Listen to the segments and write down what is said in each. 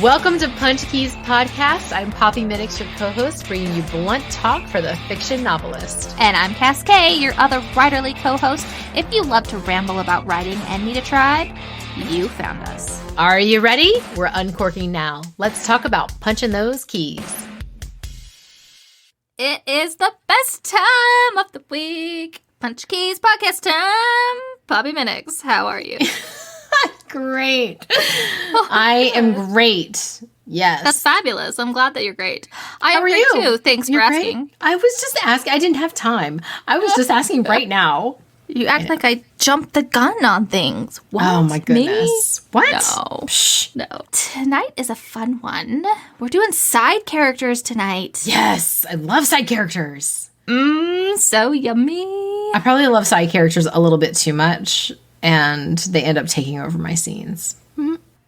Welcome to Punch Keys Podcast. I'm Poppy Minix, your co-host, bringing you blunt talk for the fiction novelist. And I'm Cass Kay, your other writerly co-host. If you love to ramble about writing and need a tribe, you found us. Are you ready? We're uncorking now. Let's talk about punching those keys. It is the best time of the week. Punch Keys Podcast time. Poppy Minix, how are you? Great. I am great. Yes. That's fabulous. I'm glad that you're great. I am great you? too. Thanks for asking. I was just asking. I didn't have time. I was just asking right now. You act like I jumped the gun on things. What? Oh my goodness. Me? What? No. Shh. No. Tonight is a fun one. We're doing side characters tonight. Yes. I love side characters. So yummy. I probably love side characters a little bit too much, and they end up taking over my scenes.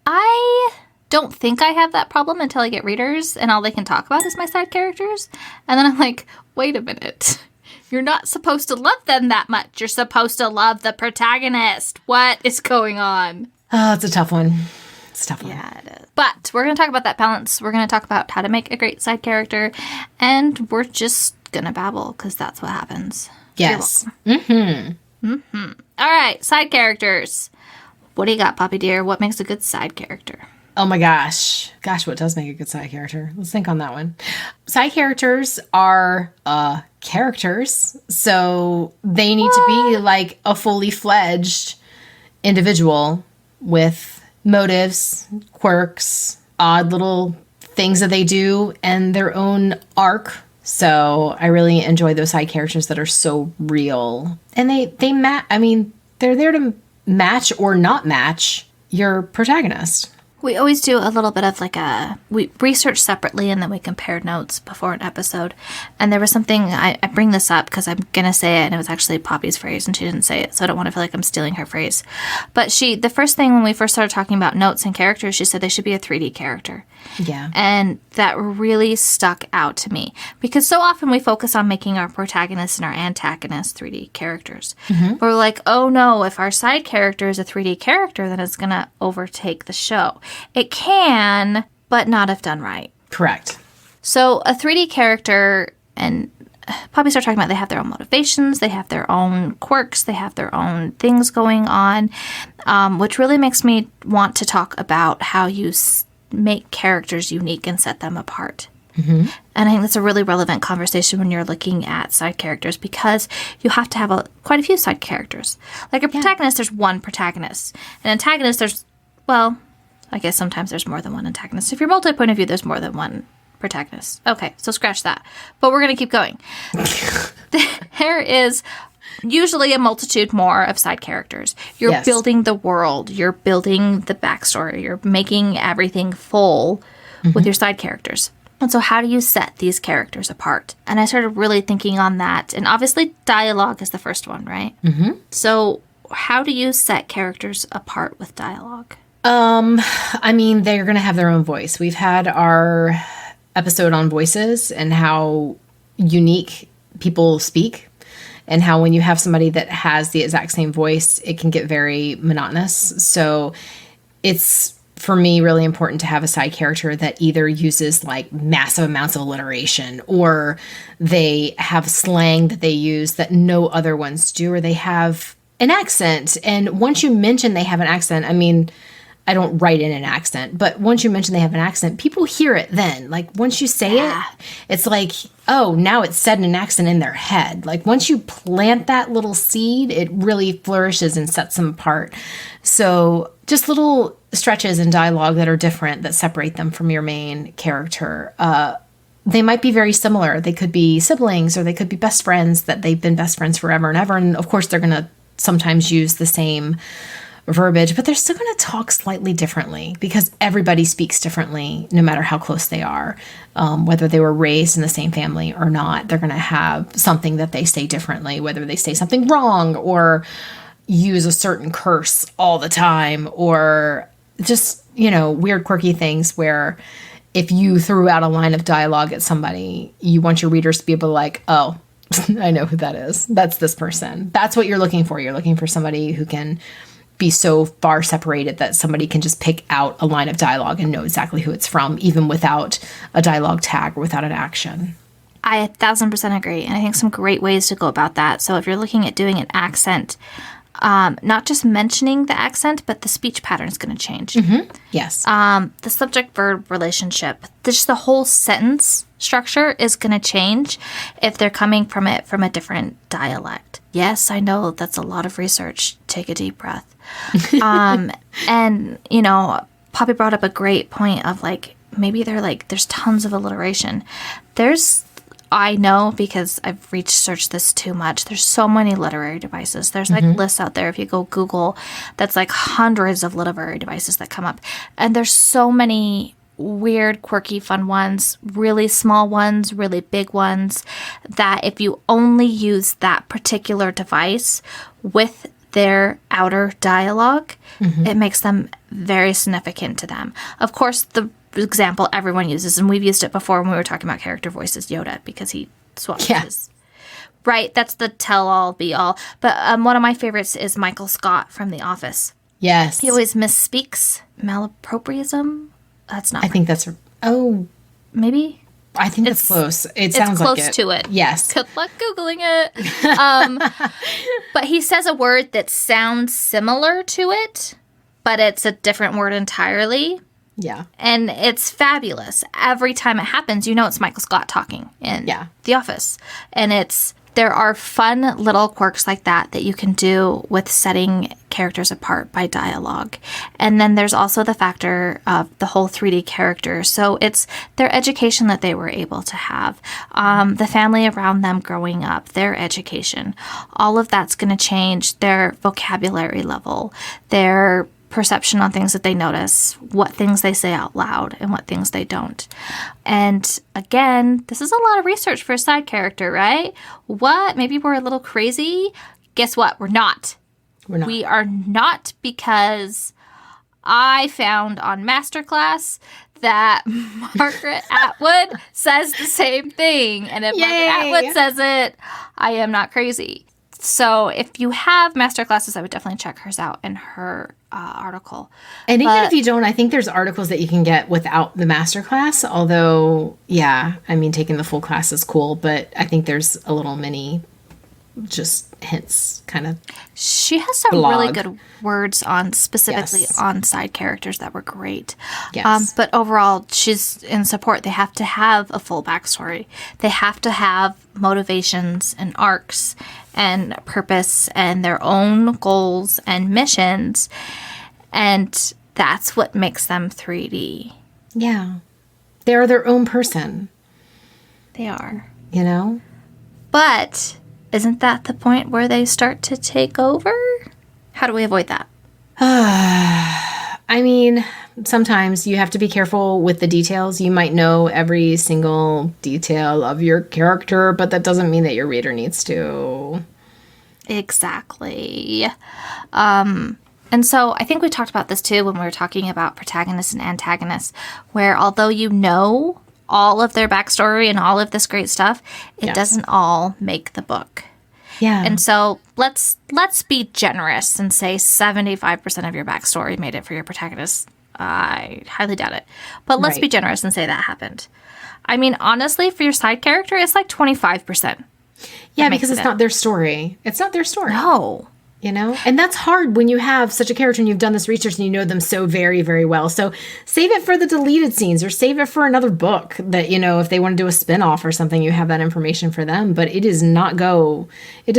I don't think I have that problem until I get readers and all they can talk about is my side characters. And then I'm like, wait a minute. You're not supposed to love them that much. You're supposed to love the protagonist. What is going on? Oh, it's a tough one. It's a tough one. Yeah, it is. But we're going to talk about that balance. We're going to talk about how to make a great side character. And we're just going to babble because that's what happens. Yes. All right, side characters. What do you got, Poppy dear? What makes a good side character? Oh my gosh. Gosh, what does make a good side character? Let's think on that one. Side characters are characters. So they need to be like a fully fledged individual with motives, quirks, odd little things that they do, and their own arc. So I really enjoy those side characters that are so real. And they're there to match or not match your protagonist. We always do a little bit of we research separately and then we compare notes before an episode. And there was something, I bring this up because I'm going to say it, and it was actually Poppy's phrase and she didn't say it, so I don't want to feel like I'm stealing her phrase. But the first thing when we first started talking about notes and characters, she said they should be a 3D character. Yeah. And that really stuck out to me because so often we focus on making our protagonists and our antagonists 3D characters. We're like, oh no, if our side character is a 3D character, then it's going to overtake the show. It can, but not if done right. Correct. So a 3D character, and Poppy started talking about they have their own motivations, they have their own quirks, they have their own things going on, which really makes me want to talk about how you make characters unique and set them apart. And I think that's a really relevant conversation when you're looking at side characters because you have to have quite a few side characters. Like a protagonist, there's one protagonist. An antagonist, I guess sometimes there's more than one antagonist. If you're multi-point of view, there's more than one protagonist. Okay, so scratch that. But we're going to keep going. There is usually a multitude more of side characters. You're building the world. You're building the backstory. You're making everything full with your side characters. And so how do you set these characters apart? And I started really thinking on that. And obviously dialogue is the first one, right? So how do you set characters apart with dialogue? They're going to have their own voice. We've had our episode on voices and how unique people speak and how when you have somebody that has the exact same voice, it can get very monotonous. So it's, for me, really important to have a side character that either uses like massive amounts of alliteration or they have slang that they use that no other ones do, or they have an accent. And once you mention they have an accent, I don't write in an accent, but once you mention they have an accent, people hear it then. Like, once you say it, it's like, oh, now it's said in an accent in their head. Like, once you plant that little seed, it really flourishes and sets them apart. So just little stretches in dialogue that are different that separate them from your main character. They might be very similar. They could be siblings or they could be best friends that they've been best friends forever and ever. And, of course, they're going to sometimes use the same verbiage, but they're still going to talk slightly differently because everybody speaks differently no matter how close they are. Whether they were raised in the same family or not, they're going to have something that they say differently, whether they say something wrong or use a certain curse all the time or just, weird, quirky things where if you threw out a line of dialogue at somebody, you want your readers to be able to like, oh, I know who that is. That's this person. That's what you're looking for. You're looking for somebody who can be so far separated that somebody can just pick out a line of dialogue and know exactly who it's from, even without a dialogue tag or without an action. I 1,000% agree. And I think some great ways to go about that. So if you're looking at doing an accent, not just mentioning the accent, but the speech pattern is going to change. Mm-hmm. Yes. The subject-verb relationship, just the whole sentence structure is going to change if they're coming from it from a different dialect. Yes, I know that's a lot of research. Take a deep breath. And, you know, Poppy brought up a great point of like, maybe they're like, there's tons of alliteration. I know because I've researched this too much. There's so many literary devices. There's like lists out there. If you go Google, that's like hundreds of literary devices that come up. And there's so many weird, quirky, fun ones, really small ones, really big ones, that if you only use that particular device with their outer dialogue, it makes them very significant to them. Of course, the example everyone uses, and we've used it before when we were talking about character voices, Yoda, because he swaps his. Right, that's the tell-all, be-all. But one of my favorites is Michael Scott from The Office. Yes. He always misspeaks. Malapropism? That's not I think that's... Oh. Maybe? I think it's close. It sounds close like it. to it. Yes. Good luck Googling it. But he says a word that sounds similar to it, but it's a different word entirely. Yeah. And it's fabulous. Every time it happens, you know it's Michael Scott talking in The Office. And there are fun little quirks like that you can do with setting characters apart by dialogue. And then there's also the factor of the whole 3D character. So it's their education that they were able to have, the family around them growing up, their education. All of that's going to change their vocabulary level, their perception on things that they notice, what things they say out loud and what things they don't. And again, this is a lot of research for a side character, right? What? Maybe we're a little crazy? Guess what? We're not. We're not. We are not, because I found on Masterclass that Margaret Atwood says the same thing. And if Margaret Atwood says it, I am not crazy. So if you have masterclasses, I would definitely check hers out in her article. And even if you don't, I think there's articles that you can get without the masterclass. Although, taking the full class is cool, but I think there's a little mini just hints kind of. She has some really good words on specifically on side characters that were great. Yes. But overall, she's in support. They have to have a full backstory. They have to have motivations and arcs and purpose and their own goals and missions. And that's what makes them 3D. Yeah. They're their own person. They are. You know? But isn't that the point where they start to take over? How do we avoid that? I mean, sometimes you have to be careful with the details. You might know every single detail of your character, but that doesn't mean that your reader needs to. Exactly. And so I think we talked about this too when we were talking about protagonists and antagonists, where although you know all of their backstory and all of this great stuff, it doesn't all make the book. Yeah. And so let's be generous and say 75% of your backstory made it for your protagonist. I highly doubt it. But let's be generous and say that happened. I mean, honestly, for your side character, it's like 25%. Yeah, because it's not their story. It's not their story. No. You know? And that's hard when you have such a character and you've done this research and you know them so very, very well. So save it for the deleted scenes or save it for another book that, you know, if they want to do a spin-off or something, you have that information for them. But it does not go in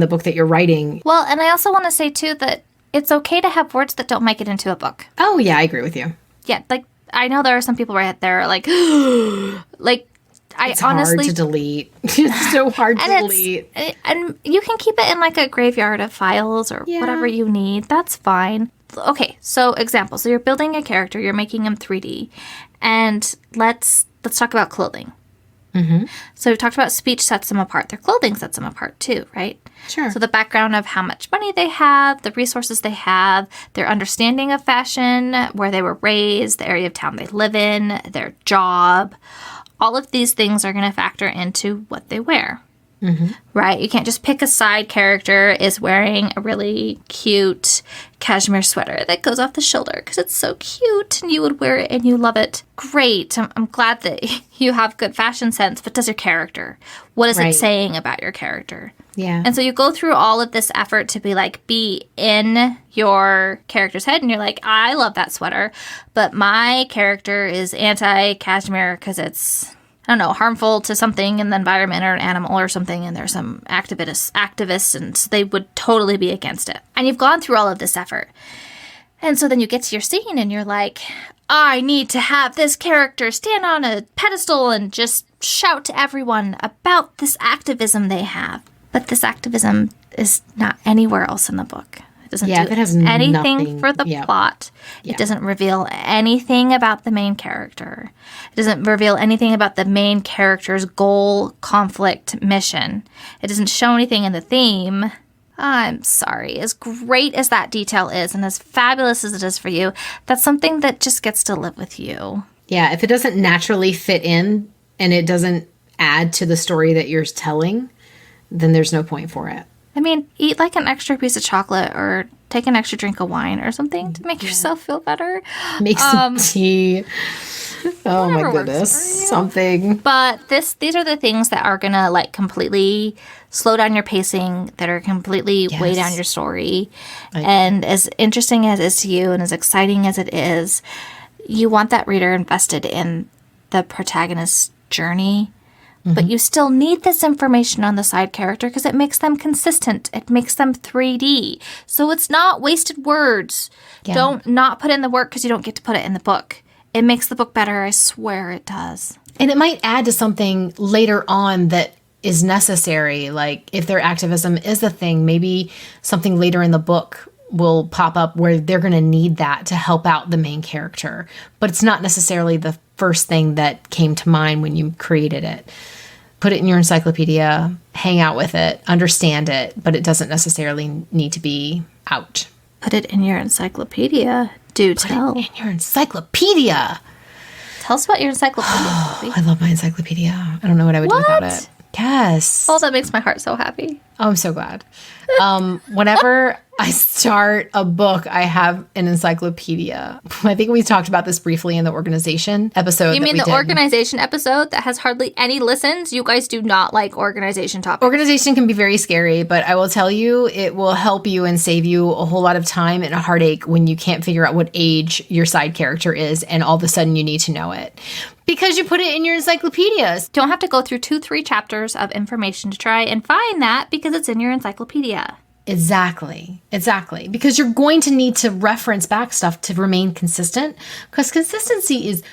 the book that you're writing. Well, and I also want to say, too, that it's okay to have words that don't make it into a book. Oh, yeah, I agree with you. Yeah, like, I know there are some people right there like, It's hard to delete. It's so hard to delete. And you can keep it in like a graveyard of files or whatever you need. That's fine. Okay, so example. So you're building a character. You're making him 3D. And let's talk about clothing. Mm-hmm. So we talked about speech sets them apart. Their clothing sets them apart too, right? Sure. So the background of how much money they have, the resources they have, their understanding of fashion, where they were raised, the area of town they live in, their job. All of these things are going to factor into what they wear. right? You can't just pick a side character is wearing a really cute cashmere sweater that goes off the shoulder because it's so cute and you would wear it and you love it. Great. I'm glad that you have good fashion sense, but does your character? What is it saying about your character? Yeah. And so you go through all of this effort to be in your character's head and you're like, I love that sweater, but my character is anti-cashmere because it's, I don't know, harmful to something in the environment or an animal or something, and there's some activists, and so they would totally be against it. And you've gone through all of this effort. And so then you get to your scene and you're like, I need to have this character stand on a pedestal and just shout to everyone about this activism they have. But this activism is not anywhere else in the book. It doesn't do it has anything nothing, for the plot. It doesn't reveal anything about the main character. It doesn't reveal anything about the main character's goal, conflict, mission. It doesn't show anything in the theme. I'm sorry. As great as that detail is and as fabulous as it is for you, that's something that just gets to live with you. Yeah, if it doesn't naturally fit in and it doesn't add to the story that you're telling, then there's no point for it. I mean, eat like an extra piece of chocolate or take an extra drink of wine or something to make yourself feel better. Make some tea. Oh my goodness. Something. But these are the things that are going to completely slow down your pacing, that are completely weigh down your story. And as interesting as it is to you and as exciting as it is, you want that reader invested in the protagonist's journey. But you still need this information on the side character because it makes them consistent. It makes them 3D. So it's not wasted words. Yeah. Don't not put in the work because you don't get to put it in the book. It makes the book better. I swear it does. And it might add to something later on that is necessary. Like if their activism is a thing, maybe something later in the book will pop up where they're going to need that to help out the main character. But it's not necessarily the first thing that came to mind when you created it. Put it in your encyclopedia, hang out with it, understand it, but it doesn't necessarily need to be out. Put it in your encyclopedia. Do tell. Put it in your encyclopedia. Tell us about your encyclopedia. I love my encyclopedia. I don't know what I would do without it. Yes. Oh, that makes my heart so happy. Oh, I'm so glad. Whenever I start a book, I have an encyclopedia. I think we talked about this briefly in the organization episode. You mean the organization episode that has hardly any listens? You guys do not like organization topics. Organization can be very scary, but I will tell you, it will help you and save you a whole lot of time and a heartache when you can't figure out what age your side character is and all of a sudden you need to know it. Because you put it in your encyclopedias. Don't have to go through 2-3 chapters of information to try and find that because it's in your encyclopedia. Exactly. Because you're going to need to reference back stuff to remain consistent. Because consistency is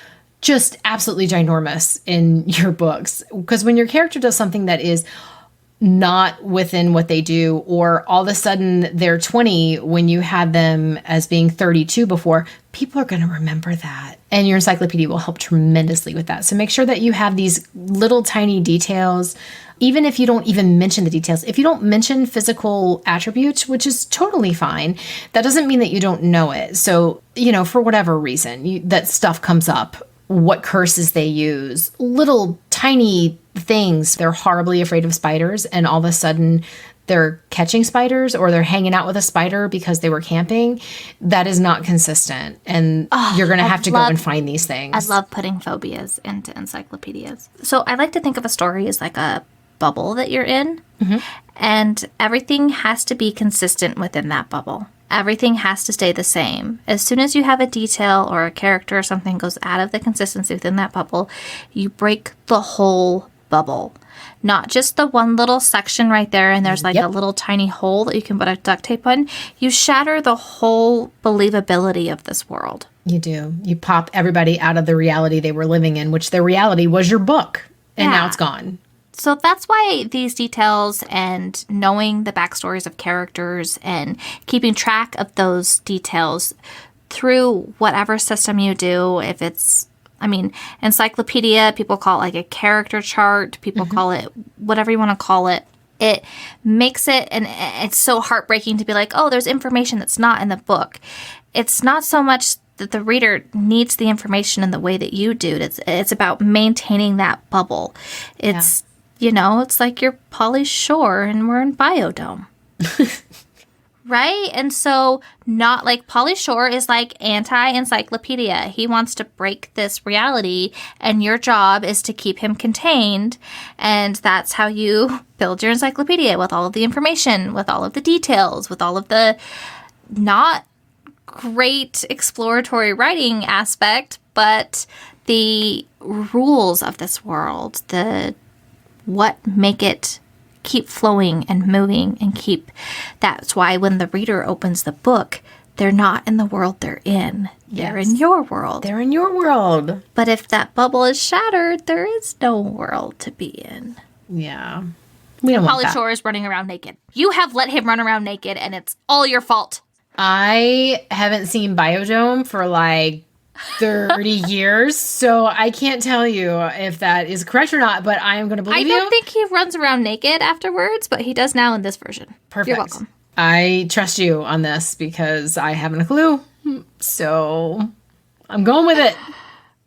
just absolutely ginormous in your books. Because when your character does something that is not within what they do, or all of a sudden they're 20 when you had them as being 32 before, people are going to remember that. And your encyclopedia will help tremendously with that. So make sure that you have these little tiny details, even if you don't even mention the details. If you don't mention physical attributes, which is totally fine, that doesn't mean that you don't know it. So, for whatever reason, that stuff comes up, what curses they use, little tiny things. They're horribly afraid of spiders, and all of a sudden they're catching spiders or they're hanging out with a spider because they were camping. That is not consistent. And you're going to have to go and find these things. I love putting phobias into encyclopedias. So I like to think of a story as like a bubble that you're in. Mm-hmm. And everything has to be consistent within that bubble. Everything has to stay the same. As soon as you have a detail or a character or something goes out of the consistency within that bubble, you break the whole bubble. Not just the one little section right there and there's a little tiny hole that you can put a duct tape on. You shatter the whole believability of this world. You do. You pop everybody out of the reality they were living in, which their reality was your book. And now it's gone. So that's why these details and knowing the backstories of characters and keeping track of those details through whatever system you do, if it's, encyclopedia, people call it like a character chart, people call it whatever you want to call it. It makes it, and it's so heartbreaking to be like, oh, there's information that's not in the book. It's not so much that the reader needs the information in the way that you do. It's about maintaining that bubble. It's You know, it's like you're Pauly Shore and we're in Biodome. Right? And so not like Pauly Shore is like anti-encyclopedia. He wants to break this reality, and your job is to keep him contained. And that's how you build your encyclopedia, with all of the information, with all of the details, with all of the not great exploratory writing aspect, but the rules of this world, the what make it keep flowing and moving and keep. That's why when the reader opens the book, they're not in the world they're in. They're in your world. They're in your world. But if that bubble is shattered, there is no world to be in. Yeah. We don't want Pauly that. Shore is running around naked. You have let him run around naked, and it's all your fault. I haven't seen Biodome for like 30 years, so I can't tell you if that is correct or not, but I am going to believe you. I don't think he runs around naked afterwards, but he does now in this version. Perfect. You're welcome. I trust you on this because I haven't a clue, so I'm going with it.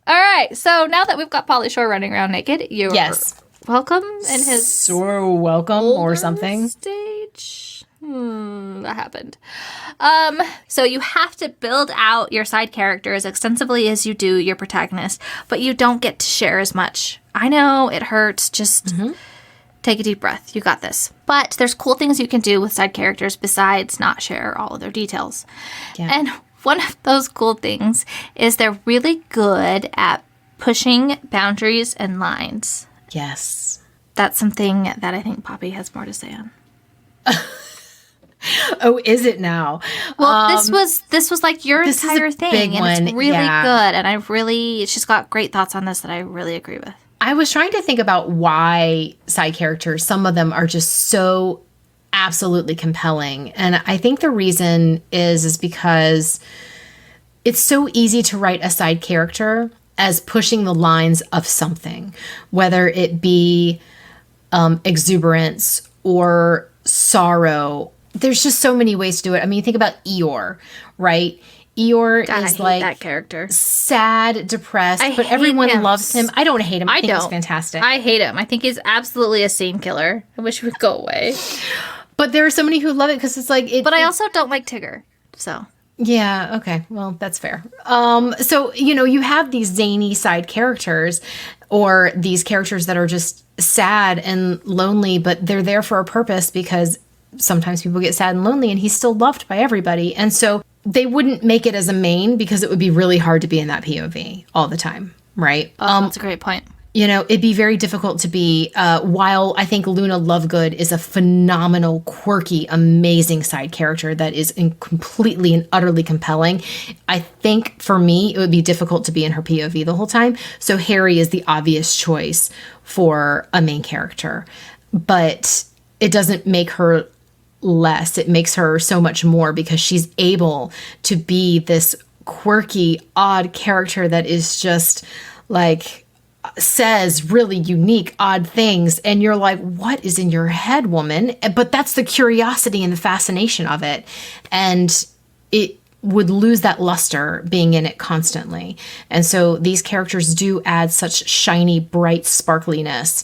All right, so now that we've got Pauly Shore running around naked, you're welcome in his so welcome or something stage. That happened. So you have to build out your side character as extensively as you do your protagonist, but you don't get to share as much. I know it hurts. Just take a deep breath. You got this. But there's cool things you can do with side characters besides not share all of their details. Yeah. And one of those cool things is they're really good at pushing boundaries and lines. Yes. That's something that I think Poppy has more to say on. Oh, is it now? Well, this was like your entire thing, and it's really good. And she's got great thoughts on this that I really agree with. I was trying to think about why side characters, some of them are just so absolutely compelling. And I think the reason is because it's so easy to write a side character as pushing the lines of something, whether it be exuberance or sorrow. There's just so many ways to do it. I mean, think about Eeyore, right? Eeyore is like that character. Sad, depressed, but everyone loves him. I don't hate him. I think he's fantastic. I hate him. I think he's absolutely a scene killer. I wish he would go away. But there are so many who love it because it's like... But I also don't like Tigger, so... Yeah, okay. Well, that's fair. So, you have these zany side characters or these characters that are just sad and lonely, but they're there for a purpose because sometimes people get sad and lonely and he's still loved by everybody. And so they wouldn't make it as a main because it would be really hard to be in that POV all the time, right? That's a great point. It'd be very difficult to be, while I think Luna Lovegood is a phenomenal, quirky, amazing side character that is completely and utterly compelling, I think for me, it would be difficult to be in her POV the whole time. So Harry is the obvious choice for a main character. But it doesn't make her less. It makes her so much more because she's able to be this quirky, odd character that is just like... says really unique, odd things, and you're like, what is in your head, woman? But that's the curiosity and the fascination of it, and it would lose that luster being in it constantly. And so these characters do add such shiny, bright sparkliness,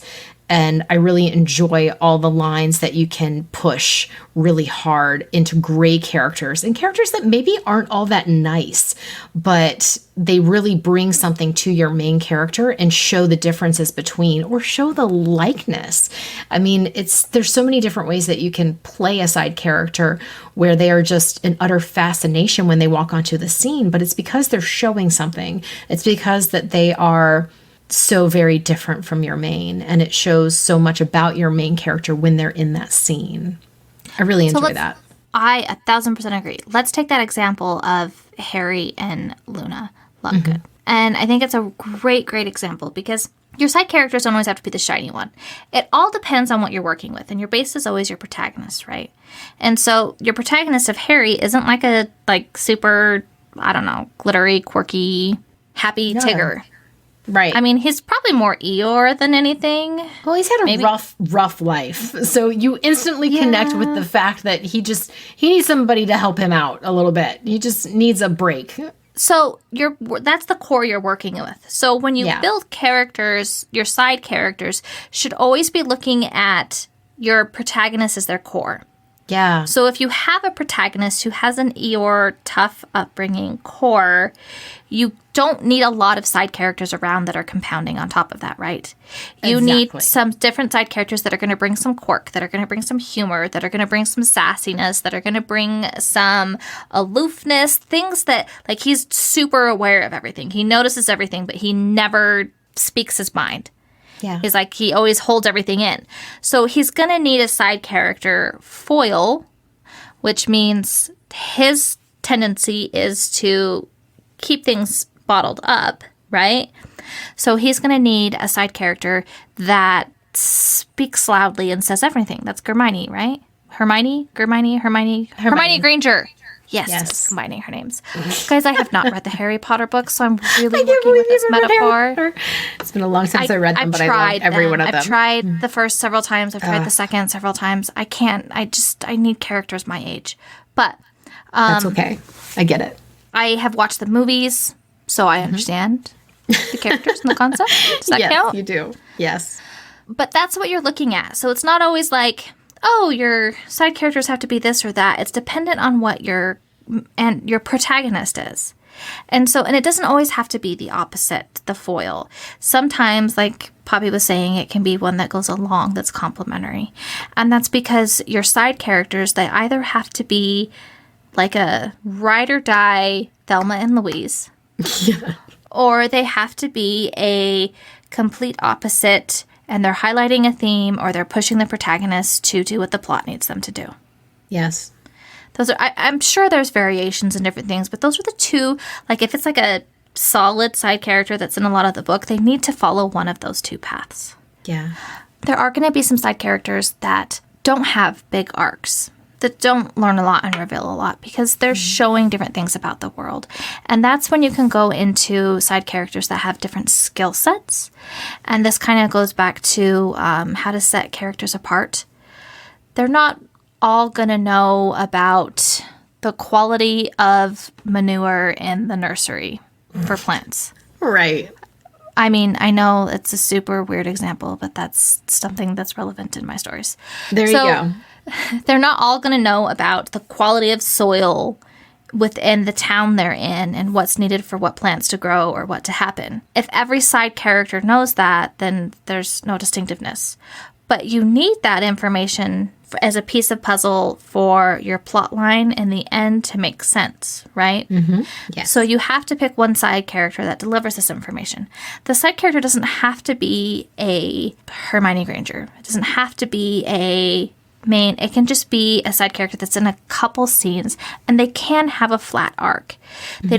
and I really enjoy all the lines that you can push really hard into gray characters and characters that maybe aren't all that nice, but they really bring something to your main character and show the differences between, or show the likeness. I mean, there's so many different ways that you can play a side character where they are just an utter fascination when they walk onto the scene, but it's because they're showing something. It's because that they are so very different from your main, and it shows so much about your main character when they're in that scene. I really enjoy that. I 1,000% agree. Let's take that example of Harry and Luna Lovegood. And I think it's a great, great example because your side characters don't always have to be the shiny one. It all depends on what you're working with, and your base is always your protagonist, right? And so your protagonist of Harry isn't like a super, I don't know, glittery, quirky, happy Tigger. Right. I mean, he's probably more Eeyore than anything. Well, he's had a rough life. So you instantly connect with the fact that he needs somebody to help him out a little bit. He just needs a break. So that's the core you're working with. So when you build characters, your side characters should always be looking at your protagonist as their core. Yeah. So if you have a protagonist who has an Eeyore tough upbringing core, you don't need a lot of side characters around that are compounding on top of that, right? You need some different side characters that are going to bring some quirk, that are going to bring some humor, that are going to bring some sassiness, that are going to bring some aloofness, things that, like, he's super aware of everything. He notices everything, but he never speaks his mind. Yeah. He's like, he always holds everything in. So he's going to need a side character foil, which means his tendency is to keep things bottled up, right? So he's going to need a side character that speaks loudly and says everything. That's Hermione, right? Hermione Granger. Yes. Combining her names. Guys, I have not read the Harry Potter books, so I'm really working with this metaphor. It's been a long time since I read them, but I love every one of them. I've tried the first several times. I've tried the second several times. I can't. I need characters my age. But that's okay. I get it. I have watched the movies, so I understand the characters and the concept. Does that count? Yes, you do. Yes. But that's what you're looking at. So it's not always like, oh, your side characters have to be this or that. It's dependent on what your protagonist is. And it doesn't always have to be the opposite, the foil. Sometimes, like Poppy was saying, it can be one that goes along that's complementary. And that's because your side characters, they either have to be like a ride or die Thelma and Louise, or they have to be a complete opposite, and they're highlighting a theme, or they're pushing the protagonist to do what the plot needs them to do. Yes. Those are. I'm sure there's variations and different things, but those are the two. Like, if it's like a solid side character that's in a lot of the book, they need to follow one of those two paths. Yeah. There are going to be some side characters that don't have big arcs, that don't learn a lot and reveal a lot, because they're showing different things about the world. And that's when you can go into side characters that have different skill sets. And this kind of goes back to how to set characters apart. They're not all going to know about the quality of manure in the nursery for plants. Right. I mean, I know it's a super weird example, but that's something that's relevant in my stories. There you go. They're not all going to know about the quality of soil within the town they're in and what's needed for what plants to grow or what to happen. If every side character knows that, then there's no distinctiveness. But you need that information as a piece of puzzle for your plot line in the end to make sense, right? Mm-hmm. Yes. So you have to pick one side character that delivers this information. The side character doesn't have to be a Hermione Granger. It doesn't have to be a main. It can just be a side character that's in a couple scenes, and they can have a flat arc. Mm-hmm. They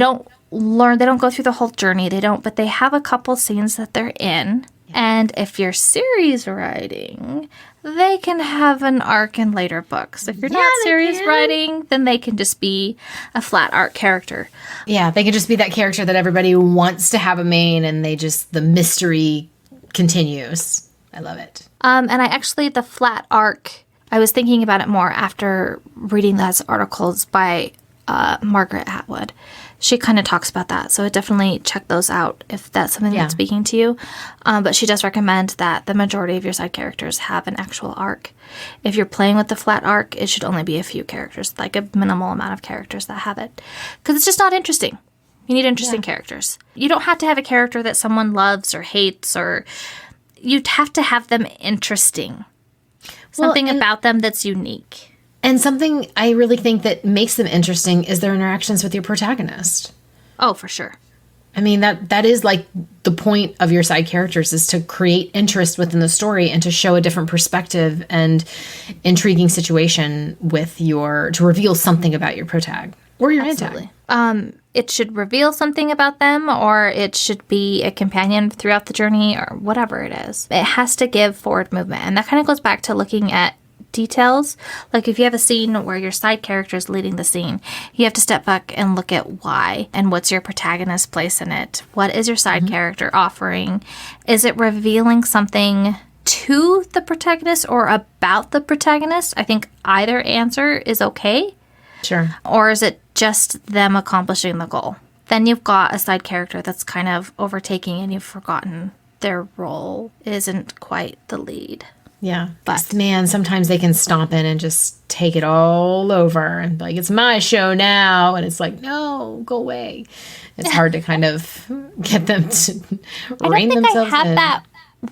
don't go through the whole journey. But they have a couple scenes that they're in. And if you're series writing, they can have an arc in later books. If you're not series writing, then they can just be a flat arc character. Yeah, they can just be that character that everybody wants to have a main, and the mystery continues. I love it. And the flat arc, I was thinking about it more after reading those articles by Margaret Atwood. She kind of talks about that, so definitely check those out if that's something that's speaking to you. But she does recommend that the majority of your side characters have an actual arc. If you're playing with the flat arc, it should only be a few characters, like a minimal amount of characters that have it. Because it's just not interesting. You need interesting characters. You don't have to have a character that someone loves or hates, or you'd have to have them interesting. Something about them that's unique. And something I really think that makes them interesting is their interactions with your protagonist. Oh, for sure. I mean, that is like the point of your side characters, is to create interest within the story and to show a different perspective and intriguing situation to reveal something about your protag or your antag. It should reveal something about them, or it should be a companion throughout the journey, or whatever it is. It has to give forward movement. And that kind of goes back to looking at details. Like, if you have a scene where your side character is leading the scene, you have to step back and look at why and what's your protagonist's place in it. What is your side character offering? Is it revealing something to the protagonist or about the protagonist? I think either answer is okay. Sure. Or is it just them accomplishing the goal? then you've got a side character that's kind of overtaking and you've forgotten their role isn't quite the lead. Yeah. But man, sometimes they can stomp in and just take it all over and be like, it's my show now. And it's like, no, go away. It's hard to kind of get them to rein themselves in. I have that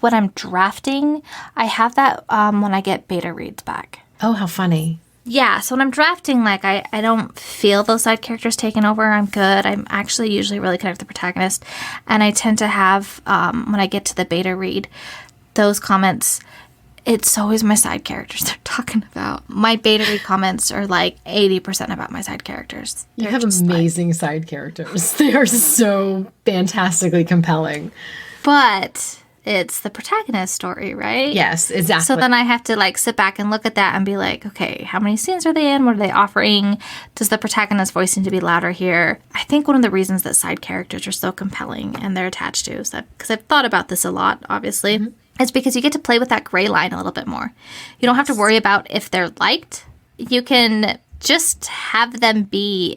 when I'm drafting. I have that when I get beta reads back. Oh, how funny. Yeah, so when I'm drafting, like, I don't feel those side characters taking over. I'm good. I'm actually usually really connected to the protagonist. And I tend to have, when I get to the beta read, those comments, it's always my side characters they're talking about. My beta read comments are like 80% about my side characters. You have amazing side characters. They are so fantastically compelling. But it's the protagonist story, right? Yes, exactly. So then I have to like sit back and look at that and be like, okay, how many scenes are they in? What are they offering? Does the protagonist voice need to be louder here? I think one of the reasons that side characters are so compelling and they're attached to is that, because I've thought about this a lot, obviously, it's because you get to play with that gray line a little bit more. You don't have to worry about if they're liked. You can just have them be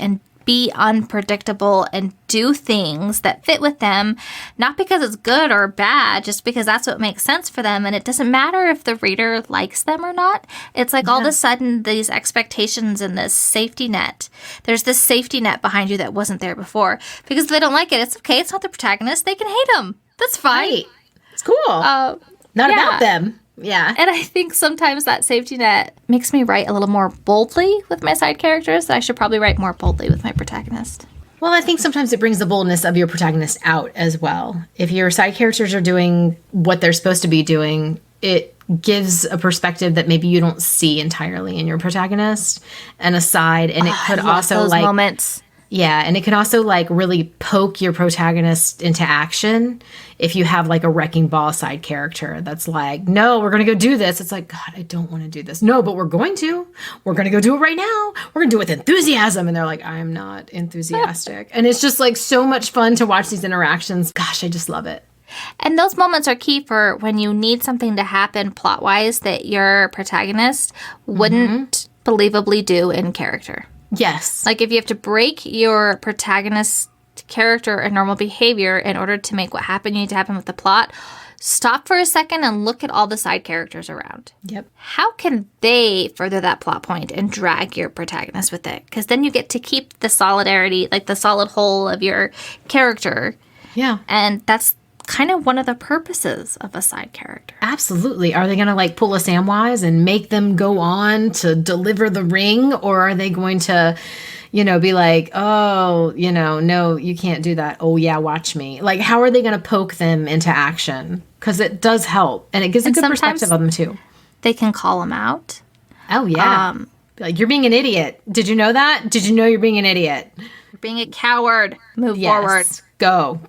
unpredictable and do things that fit with them, not because it's good or bad, just because that's what makes sense for them. And it doesn't matter if the reader likes them or not. It's like all of a sudden these expectations and this safety net, there's this safety net behind you that wasn't there before. Because if they don't like it, it's okay. It's not the protagonist. They can hate them. That's fine. Right. It's cool. Not about them. Yeah. And I think sometimes that safety net makes me write a little more boldly with my side characters. I should probably write more boldly with my protagonist. Well, I think sometimes it brings the boldness of your protagonist out as well. If your side characters are doing what they're supposed to be doing, it gives a perspective that maybe you don't see entirely in your protagonist and a side. And it could also those moments. Yeah, and it can also like really poke your protagonist into action if you have like a wrecking ball side character that's like, no, we're going to go do this. It's like, God, I don't want to do this. No, but we're going to. We're going to go do it right now. We're going to do it with enthusiasm. And they're like, I'm not enthusiastic. And it's just like so much fun to watch these interactions. Gosh, I just love it. And those moments are key for when you need something to happen plot-wise that your protagonist wouldn't believably do in character. Yes. Like if you have to break your protagonist's character and normal behavior in order to make what happened you need to happen with the plot, stop for a second and look at all the side characters around. Yep. How can they further that plot point and drag your protagonist with it? Because then you get to keep the solidarity, like the solid whole of your character. Yeah. And that's kind of one of the purposes of a side character. Absolutely. Are they going to like pull a Samwise and make them go on to deliver the ring? Or are they going to, be like, oh, no, you can't do that. Oh, yeah, watch me. Like, how are they going to poke them into action? Because it does help. And it gives a good perspective of them, too. They can call them out. Oh, yeah. Like, you're being an idiot. Did you know that? Did you know you're being an idiot? You're being a coward. Move forward. Go.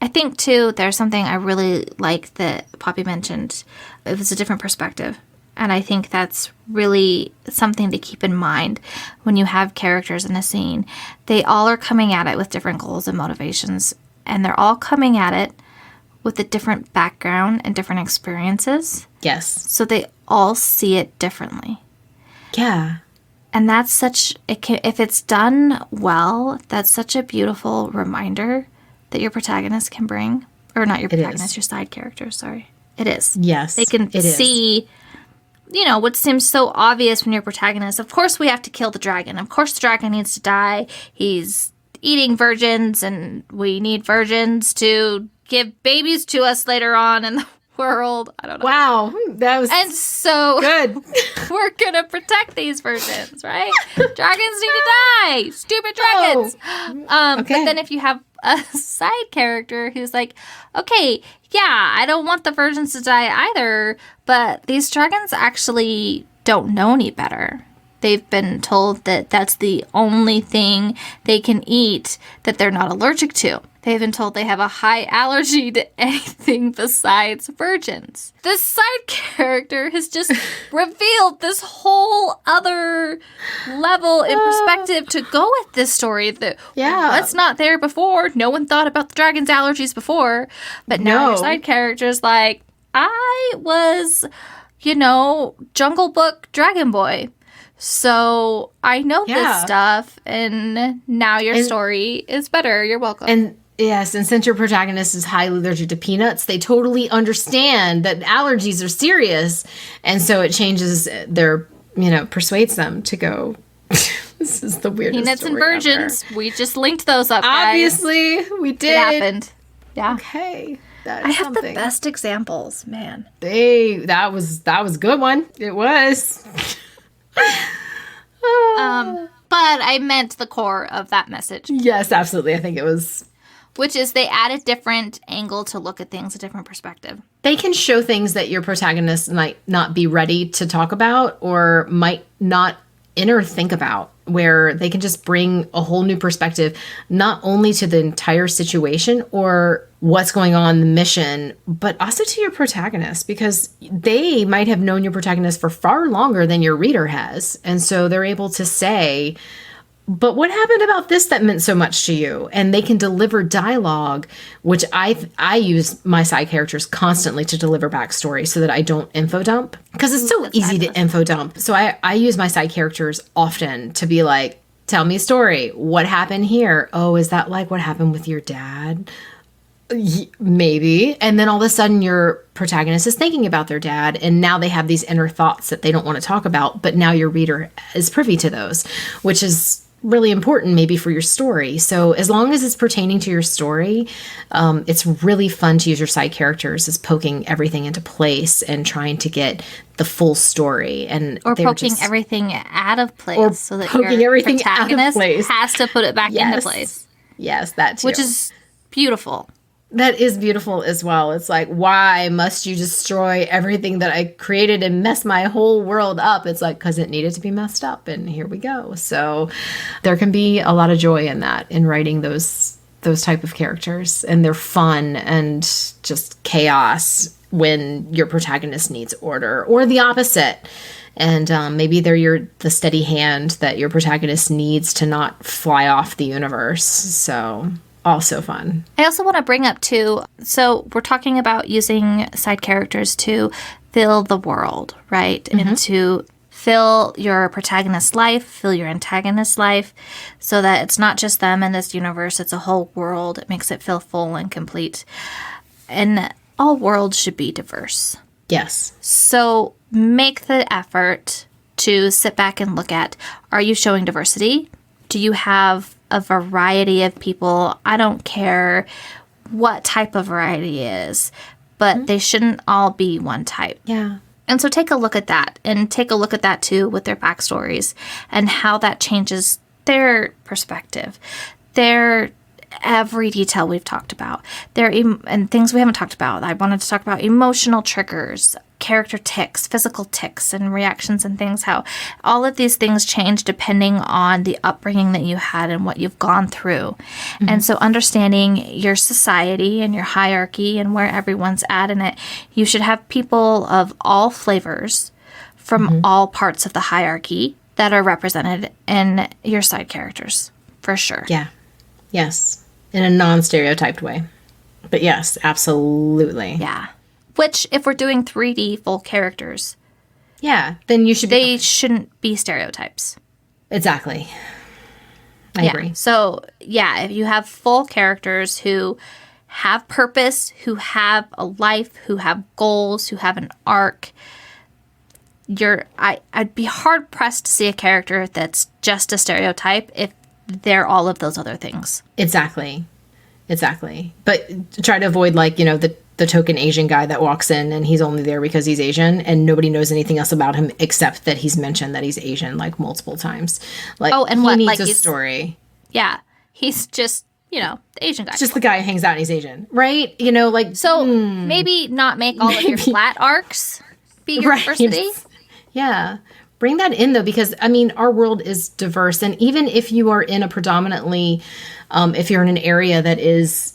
I think, too, there's something I really like that Poppy mentioned. It was a different perspective. And I think that's really something to keep in mind when you have characters in a scene. They all are coming at it with different goals and motivations. And they're all coming at it with a different background and different experiences. Yes. So they all see it differently. Yeah. And that's if it's done well, that's such a beautiful reminder that your protagonist can bring. Or not your protagonist, your side character, sorry. It is. Yes. They can see, what seems so obvious when you're a protagonist. Of course we have to kill the dragon. Of course the dragon needs to die. He's eating virgins, and we need virgins to give babies to us later on in the world. I don't know. Wow. That was good. We're going to protect these virgins, right? Dragons need to die. Stupid dragons. Okay. But then if you have a side character who's like, okay, yeah, I don't want the virgins to die either, but these dragons actually don't know any better. They've been told that that's the only thing they can eat that they're not allergic to. They've been told they have a high allergy to anything besides virgins. This side character has just revealed this whole other level in perspective to go with this story that was not there before. No one thought about the dragon's allergies before. But now your side character's like, I was, Jungle Book Dragon Boy. So I know Yeah. this stuff, and now your story is better. You're welcome. And yes, and since your protagonist is highly allergic to peanuts, they totally understand that allergies are serious. And so it changes their, persuades them to go. This is the weirdest Peanuts and story virgins. ever. We just linked those up, guys. Obviously, we did. It happened. Yeah. Okay. That is I have something. the best examples, man. That was a good one. It was. But I meant the core of that message, Yes, absolutely. I think it was. which is they add a different angle to look at things, a different perspective. They can show things that your protagonist might not be ready to talk about or might not think about, where they can just bring a whole new perspective, not only to the entire situation or what's going on in the mission, but also to your protagonist, because they might have known your protagonist for far longer than your reader has. And so they're able to say, but what happened about this that meant so much to you? And they can deliver dialogue, which I use my side characters constantly to deliver backstory so that I don't info dump, because it's so easy to info dump. So I use my side characters often to be like, tell me a story. What happened here? Oh, is that like what happened with your dad? Maybe. And then all of a sudden your protagonist is thinking about their dad, and now they have these inner thoughts that they don't want to talk about, but now your reader is privy to those, which is really important maybe for your story. So as long as it's pertaining to your story, it's really fun to use your side characters as poking everything into place and trying to get the full story. And Or poking everything out of place, or so that poking your everything out of protagonist place. has to put it back into place. Yes, that too. Which is beautiful. That is beautiful as well. It's like, why must you destroy everything that I created and mess my whole world up? It's like, because it needed to be messed up, and here we go. So there can be a lot of joy in that, in writing those type of characters. And they're fun and just chaos when your protagonist needs order, or the opposite. And maybe they're the steady hand that your protagonist needs to not fly off the universe. So also fun. I also want to bring up too, so we're talking about using side characters to fill the world, right? And to fill your protagonist's life, fill your antagonist's life, so that it's not just them in this universe, it's a whole world. It makes it feel full and complete. And all worlds should be diverse. Yes. So make the effort to sit back and look at, are you showing diversity? Do you have a variety of people? I don't care what type of variety is, but they shouldn't all be one type. Yeah. And so take a look at that, and take a look at that too with their backstories and how that changes their perspective, their every detail we've talked about, and things we haven't talked about. I wanted to talk about emotional triggers, character tics, physical tics, and reactions and things, how all of these things change depending on the upbringing that you had and what you've gone through. And so understanding your society and your hierarchy and where everyone's at in it, you should have people of all flavors from all parts of the hierarchy that are represented in your side characters, for sure. Yeah. Yes. In a non-stereotyped way. But yes, absolutely. Yeah. Which, if we're doing 3D full characters, Yeah. Then you should be. they shouldn't be stereotypes. Exactly. I agree. So, yeah, if you have full characters who have purpose, who have a life, who have goals, who have an arc, I'd be hard pressed to see a character that's just a stereotype if they're all of those other things. Exactly. But try to avoid, like, the token Asian guy that walks in and he's only there because he's Asian and nobody knows anything else about him except that he's mentioned that he's Asian like multiple times. Like, Oh, and he what, needs like a he's- story. Yeah. He's just, the Asian guy. It's just the guy who hangs out and he's Asian, right? So maybe not make all of your flat arcs be your Right. diversity. Yeah. Bring that in, though, because, our world is diverse. And even if you are in a predominantly, if you're in an area that is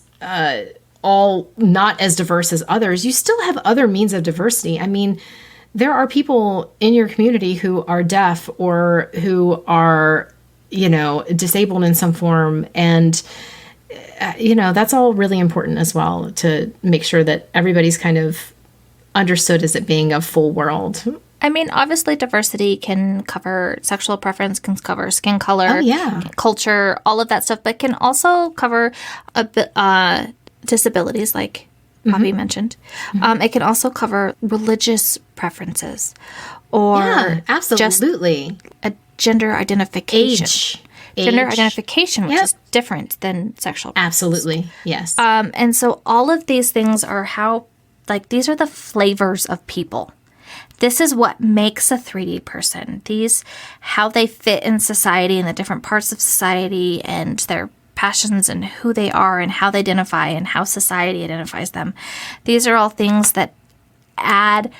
all not as diverse as others, you still have other means of diversity. There are people in your community who are deaf or who are, disabled in some form. And, that's all really important as well, to make sure that everybody's kind of understood as it being a full world. I mean, obviously, diversity can cover sexual preference, can cover skin color, culture, all of that stuff, but can also cover disabilities, like Bobby mentioned. It can also cover religious preferences or absolutely. just a gender identification. Age. Gender identification, which is different than sexual preference. Absolutely, yes. And so all of these things are how, like, these are the flavors of people. This is what makes a 3D person. How they fit in society and the different parts of society and their passions and who they are and how they identify and how society identifies them. These are all things that add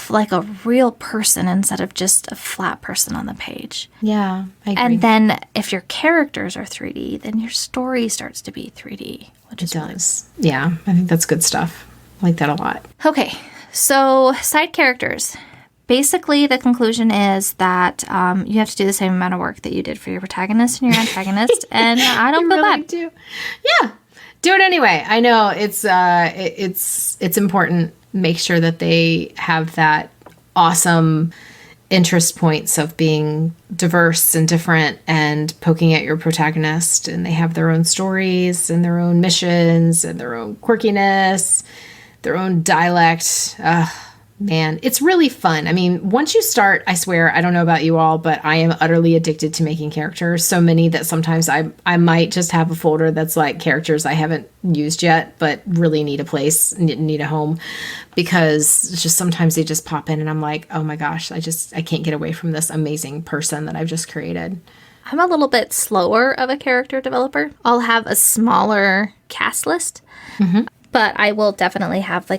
like a real person instead of just a flat person on the page. Yeah, I agree. And then if your characters are 3D, then your story starts to be 3D, which is does. Yeah, I think that's good stuff. I like that a lot. Okay, so side characters. Basically, the conclusion is that you have to do the same amount of work that you did for your protagonist and your antagonist, and I don't feel bad. Do. Yeah, do it anyway. I know it's important. Make sure that they have that awesome interest points of being diverse and different and poking at your protagonist, and they have their own stories and their own missions and their own quirkiness, their own dialect. Man, it's really fun. I mean, once you start, I swear, I don't know about you all, but I am utterly addicted to making characters. So many that sometimes I might just have a folder that's like characters I haven't used yet, but really need a place, need a home, because it's just sometimes they just pop in and I'm like, oh my gosh, I can't get away from this amazing person that I've just created. I'm a little bit slower of a character developer. I'll have a smaller cast list. But I will definitely have I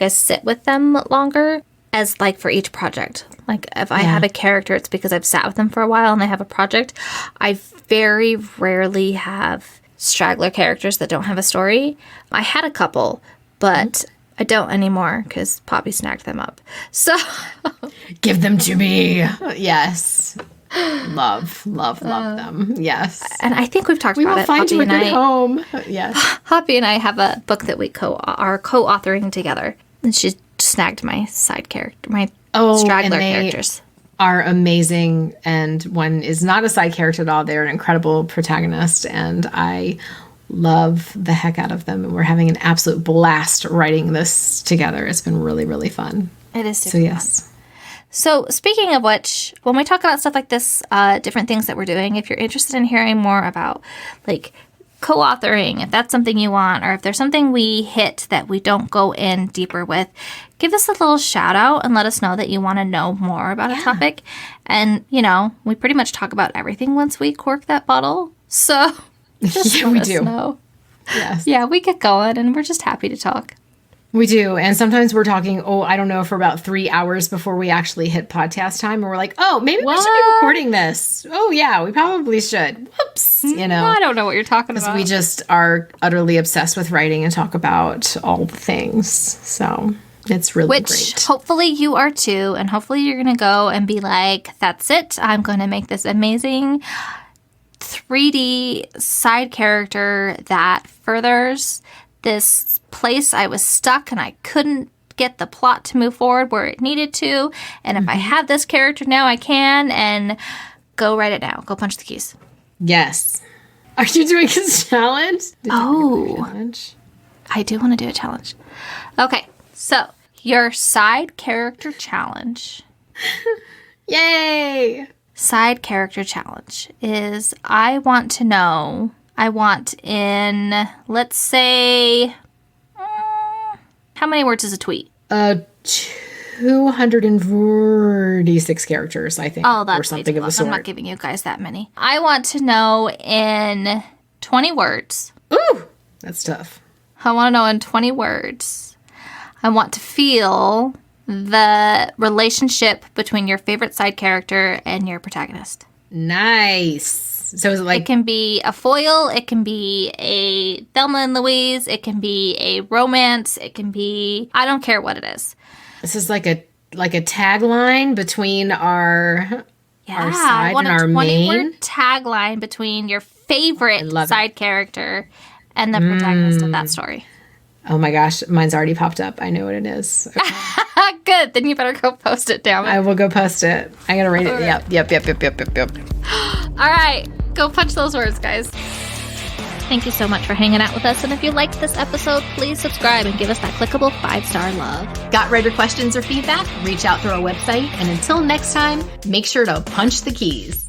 sit with them longer as like for each project. Like if I have a character, it's because I've sat with them for a while and they have a project. I very rarely have straggler characters that don't have a story. I had a couple, but I don't anymore because Poppy snagged them up. So give them to me. Yes. Love them. Yes. And I think we've talked about it. We will find you a good home. Yes. Poppy and I have a book that we are co-authoring together. And she snagged my side character, my straggler characters. Are amazing, and one is not a side character at all. They're an incredible protagonist, and I love the heck out of them. And we're having an absolute blast writing this together. It's been really, really fun. It is super fun. So speaking of which, when we talk about stuff like this, different things that we're doing, if you're interested in hearing more about like co-authoring, if that's something you want, or if there's something we hit that we don't go in deeper with, give us a little shout out and let us know that you want to know more about a topic. And, we pretty much talk about everything once we cork that bottle. So just let us know. Yes. Yeah, we get going and we're just happy to talk. We do. And sometimes we're talking, I don't know, for about 3 hours before we actually hit podcast time. And we're like, maybe we should be recording this. Oh, yeah, we probably should. Whoops. I don't know what you're talking about. We just are utterly obsessed with writing and talk about all the things. So it's really great. Which hopefully you are too. And hopefully you're going to go and be like, that's it. I'm going to make this amazing 3D side character that furthers this place I was stuck and I couldn't get the plot to move forward where it needed to. And if I have this character now, I can. And go write it now. Go punch the keys. Yes. Are you doing a challenge? I do want to do a challenge. Okay. So your side character challenge. Yay! Side character challenge is I want in, let's say, how many words is a tweet? 246 characters, I think. Oh, that's or something of the sort. I'm not giving you guys that many. I want to know in 20 words. Ooh, that's tough. I want to know in 20 words. I want to feel the relationship between your favorite side character and your protagonist. Nice. So is it like... It can be a foil. It can be a Thelma and Louise. It can be a romance. It can be... I don't care what it is. This is like a tagline between our side and our main. I want a 20-word tagline between your favorite side character and the protagonist of that story. Oh my gosh, mine's already popped up. I know what it is. Okay. Good. Then you better go post it, damn it. I will go post it. I gotta rate it. Right. Yep. All right. Go punch those words, guys. Thank you so much for hanging out with us. And if you liked this episode, please subscribe and give us that clickable 5-star love. Got writer questions or feedback? Reach out through our website. And until next time, make sure to punch the keys.